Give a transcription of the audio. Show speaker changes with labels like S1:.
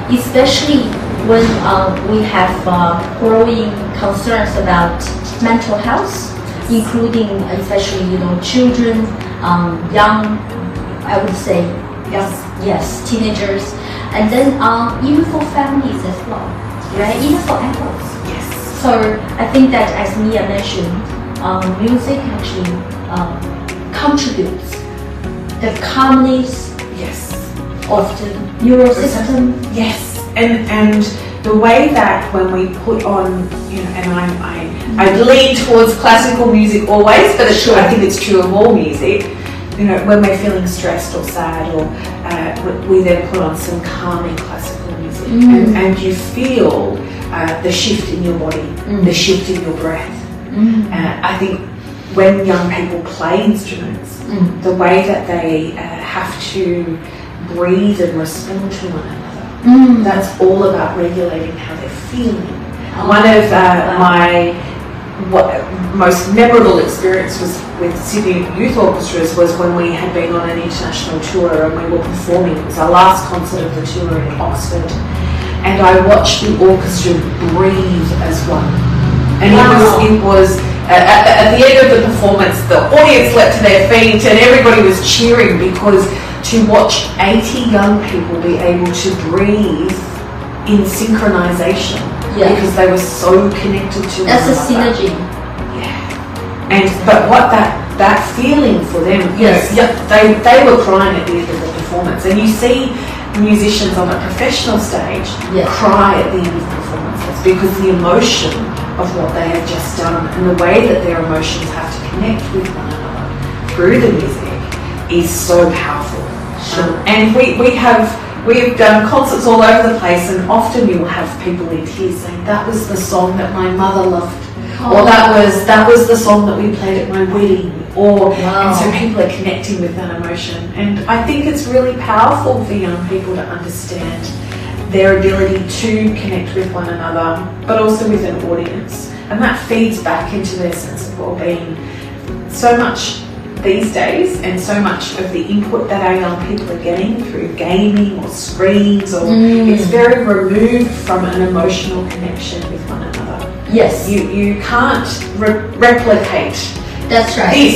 S1: especially when we have growing concerns about mental health, including especially children, young, I would say, yes, teenagers, and then even for families as well, right? Even for adults.
S2: Yes.
S1: So I think that, as Mia mentioned, music actually contributes the calmness of the neural system.
S2: Yes, and the way that when we put on, and I lean towards classical music always, but I think it's true of all music. When we're feeling stressed or sad, or we then put on some calming classical music, and you feel the shift in your body, the shift in your breath. I think when young people play instruments, the way that they have to breathe and respond to one another, that's all about regulating how they're feeling. One of my most memorable experience was with Sydney Youth Orchestras was when we had been on an international tour and we were performing. It was our last concert of the tour in Oxford, and I watched the orchestra breathe as one. And it was at the end of the performance, the audience leapt to their feet and everybody was cheering, because to watch 80 young people be able to breathe in synchronization, because they were so connected to
S1: That's
S2: one
S1: a synergy.
S2: But what that feeling for them, they were crying at the end of the performance, and you see musicians on a professional stage cry at the end of the performance. It's because the emotion of what they have just done and the way that their emotions have to connect with one another through the music is so powerful. And we've done concerts all over the place, and often you'll have people in tears saying, that was the song that my mother loved, or that was the song that we played at my wedding, and so people are connecting with that emotion. And I think it's really powerful for young people to understand their ability to connect with one another, but also with an audience, and that feeds back into their sense of well-being. So much these days, and so much of the input that our young people are getting through gaming or screens, or it's very removed from an emotional connection with one another.
S1: Yes.
S2: You can't replicate
S1: That's right.
S2: this